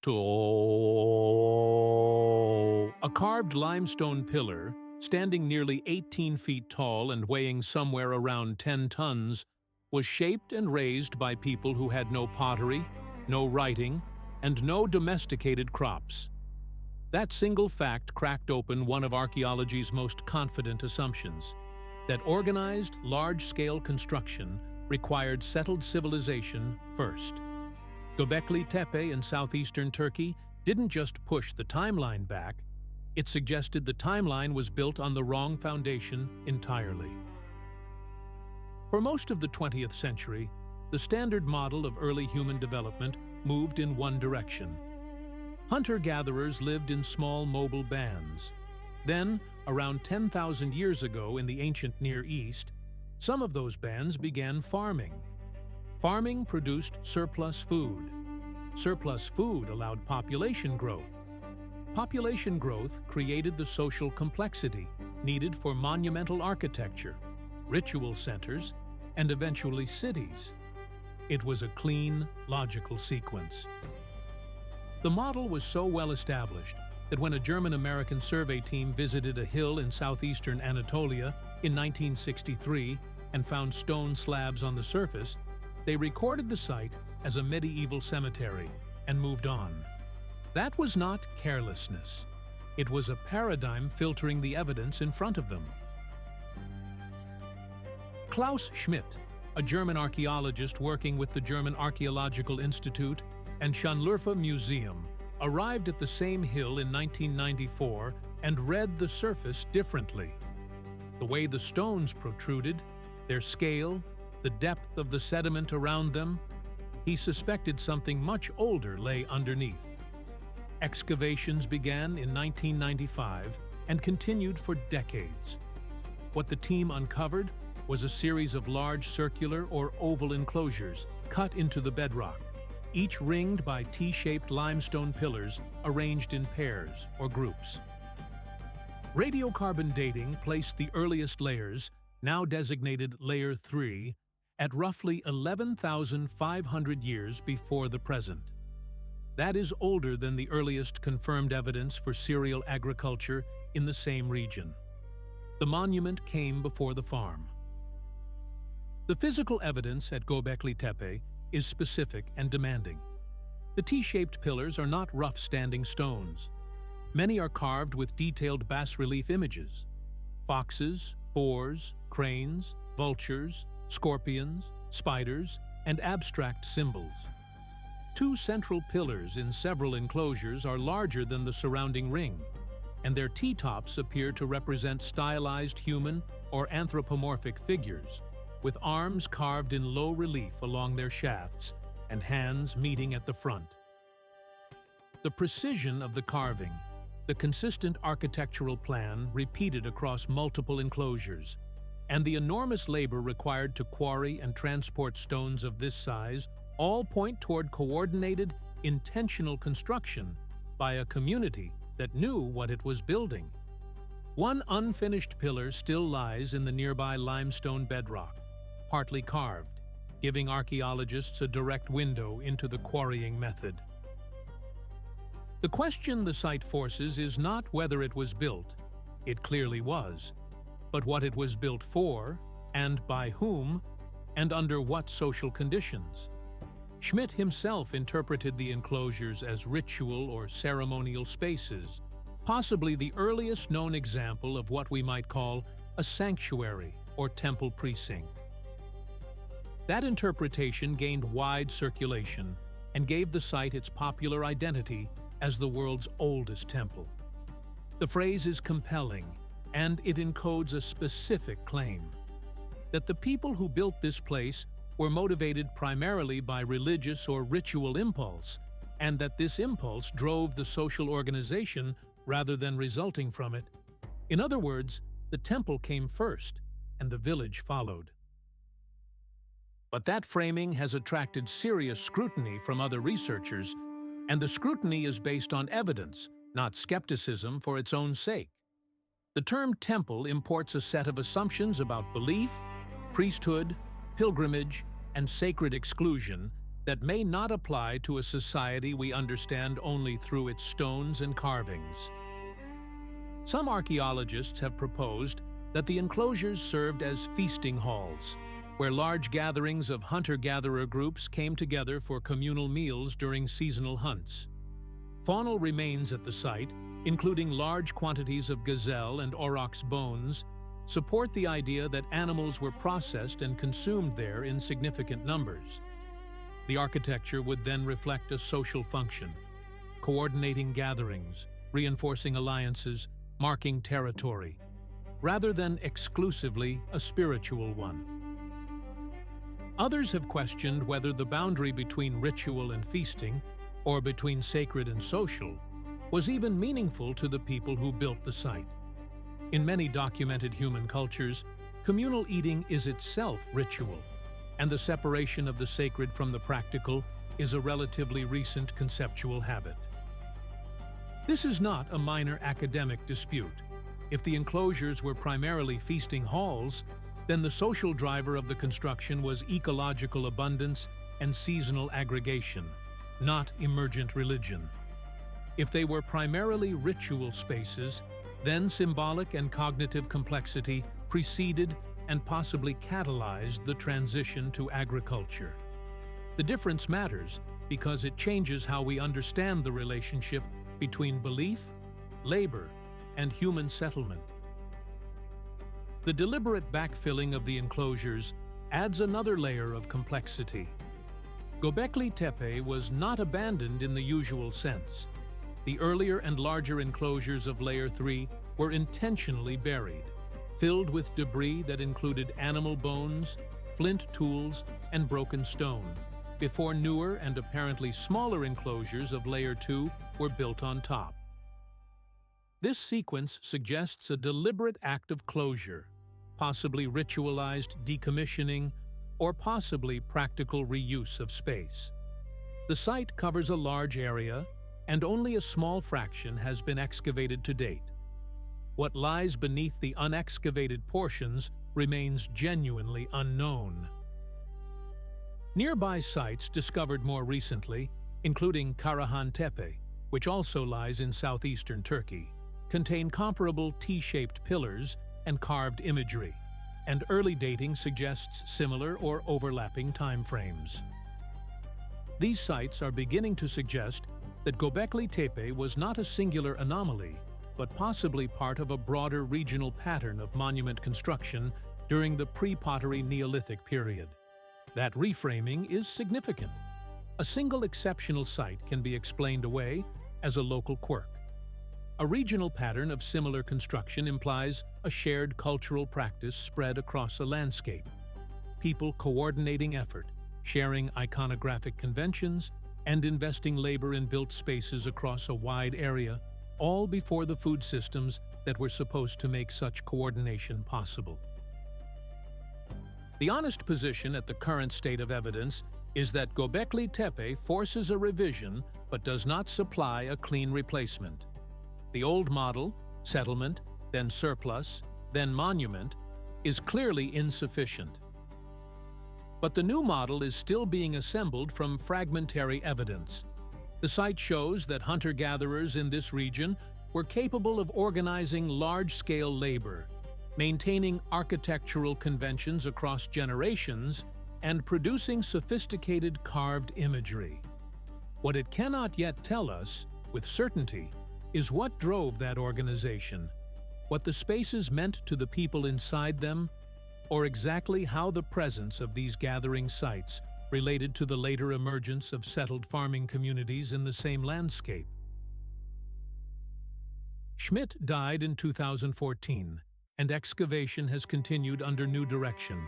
A carved limestone pillar, standing nearly 18 feet tall and weighing somewhere around 10 tons, was shaped and raised by people who had no pottery, no writing, and no domesticated crops. That single fact cracked open one of archaeology's most confident assumptions, that organized, large-scale construction required settled civilization first. Göbekli Tepe in southeastern Turkey didn't just push the timeline back, it suggested the timeline was built on the wrong foundation entirely. For most of the 20th century, the standard model of early human development moved in one direction. Hunter-gatherers lived in small mobile bands. Then, around 10,000 years ago in the ancient Near East, some of those bands began farming. Farming produced surplus food. Surplus food allowed population growth. Population growth created the social complexity needed for monumental architecture, ritual centers, and eventually cities. It was a clean, logical sequence. The model was so well established that when a German-American survey team visited a hill in southeastern Anatolia in 1963 and found stone slabs on the surface, they recorded the site as a medieval cemetery and moved on. That was not carelessness. It was a paradigm filtering the evidence in front of them. Klaus Schmidt, a German archaeologist working with the German Archaeological Institute and Schönlurfe Museum, arrived at the same hill in 1994 and read the surface differently. The way the stones protruded, their scale, the depth of the sediment around them, he suspected something much older lay underneath. Excavations began in 1995 and continued for decades. What the team uncovered was a series of large circular or oval enclosures cut into the bedrock, each ringed by T-shaped limestone pillars arranged in pairs or groups. Radiocarbon dating placed the earliest layers, now designated Layer 3, at roughly 11,500 years before the present. That is older than the earliest confirmed evidence for cereal agriculture in the same region. The monument came before the farm. The physical evidence at Gobekli Tepe is specific and demanding. The T-shaped pillars are not rough-standing stones. Many are carved with detailed bas-relief images: foxes, boars, cranes, vultures, scorpions, spiders, and abstract symbols. Two central pillars in several enclosures are larger than the surrounding ring, and their T-tops appear to represent stylized human or anthropomorphic figures, with arms carved in low relief along their shafts and hands meeting at the front. The precision of the carving, the consistent architectural plan repeated across multiple enclosures, and the enormous labor required to quarry and transport stones of this size all point toward coordinated, intentional construction by a community that knew what it was building. One unfinished pillar still lies in the nearby limestone bedrock, partly carved, giving archaeologists a direct window into the quarrying method. The question the site forces is not whether it was built, it clearly was, but what it was built for, and by whom, and under what social conditions. Schmidt himself interpreted the enclosures as ritual or ceremonial spaces, possibly the earliest known example of what we might call a sanctuary or temple precinct. That interpretation gained wide circulation and gave the site its popular identity as the world's oldest temple. The phrase is compelling, and it encodes a specific claim: that the people who built this place were motivated primarily by religious or ritual impulse, and that this impulse drove the social organization rather than resulting from it. In other words, the temple came first, and the village followed. But that framing has attracted serious scrutiny from other researchers, and the scrutiny is based on evidence, not skepticism for its own sake. The term temple imports a set of assumptions about belief, priesthood, pilgrimage, and sacred exclusion that may not apply to a society we understand only through its stones and carvings. Some archaeologists have proposed that the enclosures served as feasting halls, where large gatherings of hunter-gatherer groups came together for communal meals during seasonal hunts. Faunal remains at the site, including large quantities of gazelle and aurochs bones, support the idea that animals were processed and consumed there in significant numbers. The architecture would then reflect a social function, coordinating gatherings, reinforcing alliances, marking territory, rather than exclusively a spiritual one. Others have questioned whether the boundary between ritual and feasting, or between sacred and social, was even meaningful to the people who built the site. In many documented human cultures, communal eating is itself ritual, and the separation of the sacred from the practical is a relatively recent conceptual habit. This is not a minor academic dispute. If the enclosures were primarily feasting halls, then the social driver of the construction was ecological abundance and seasonal aggregation, not emergent religion. If they were primarily ritual spaces, then symbolic and cognitive complexity preceded and possibly catalyzed the transition to agriculture. The difference matters because it changes how we understand the relationship between belief, labor, and human settlement. The deliberate backfilling of the enclosures adds another layer of complexity. Gobekli Tepe was not abandoned in the usual sense. The earlier and larger enclosures of Layer 3 were intentionally buried, filled with debris that included animal bones, flint tools, and broken stone, before newer and apparently smaller enclosures of Layer 2 were built on top. This sequence suggests a deliberate act of closure, possibly ritualized decommissioning, or possibly practical reuse of space. The site covers a large area, and only a small fraction has been excavated to date. What lies beneath the unexcavated portions remains genuinely unknown. Nearby sites discovered more recently, including Karahan Tepe, which also lies in southeastern Turkey, contain comparable T-shaped pillars and carved imagery, and early dating suggests similar or overlapping timeframes. These sites are beginning to suggest that Gobekli Tepe was not a singular anomaly, but possibly part of a broader regional pattern of monument construction during the pre-pottery Neolithic period. That reframing is significant. A single exceptional site can be explained away as a local quirk. A regional pattern of similar construction implies a shared cultural practice spread across a landscape. People coordinating effort, sharing iconographic conventions, and investing labor in built spaces across a wide area, all before the food systems that were supposed to make such coordination possible. The honest position at the current state of evidence is that Gobekli Tepe forces a revision but does not supply a clean replacement. The old model, settlement, then surplus, then monument, is clearly insufficient. But the new model is still being assembled from fragmentary evidence. The site shows that hunter-gatherers in this region were capable of organizing large-scale labor, maintaining architectural conventions across generations, and producing sophisticated carved imagery. What it cannot yet tell us, with certainty, is what drove that organization, what the spaces meant to the people inside them, or exactly how the presence of these gathering sites related to the later emergence of settled farming communities in the same landscape. Schmidt died in 2014, and excavation has continued under new direction,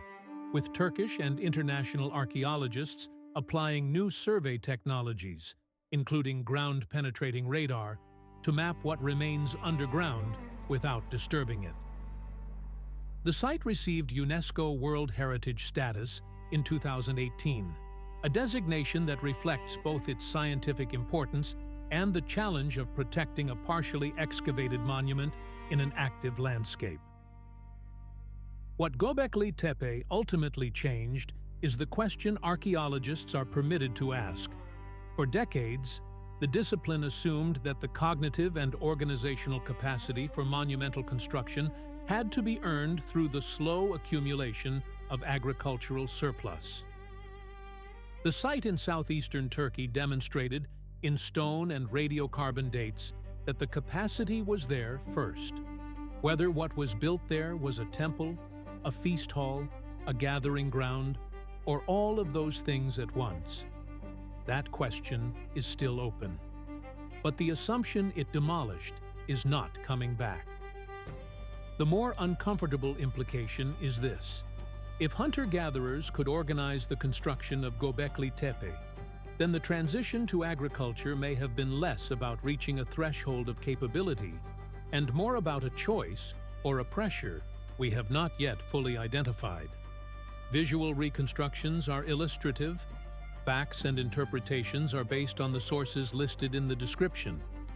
with Turkish and international archaeologists applying new survey technologies, including ground-penetrating radar, to map what remains underground without disturbing it. The site received UNESCO World Heritage status in 2018, a designation that reflects both its scientific importance and the challenge of protecting a partially excavated monument in an active landscape. What Gobekli Tepe ultimately changed is the question archaeologists are permitted to ask. For decades, the discipline assumed that the cognitive and organizational capacity for monumental construction had to be earned through the slow accumulation of agricultural surplus. The site in southeastern Turkey demonstrated, in stone and radiocarbon dates, that the capacity was there first. Whether what was built there was a temple, a feast hall, a gathering ground, or all of those things at once, that question is still open. But the assumption it demolished is not coming back. The more uncomfortable implication is this. If hunter-gatherers could organize the construction of Göbekli Tepe, then the transition to agriculture may have been less about reaching a threshold of capability and more about a choice or a pressure we have not yet fully identified. Visual reconstructions are illustrative. Facts and interpretations are based on the sources listed in the description.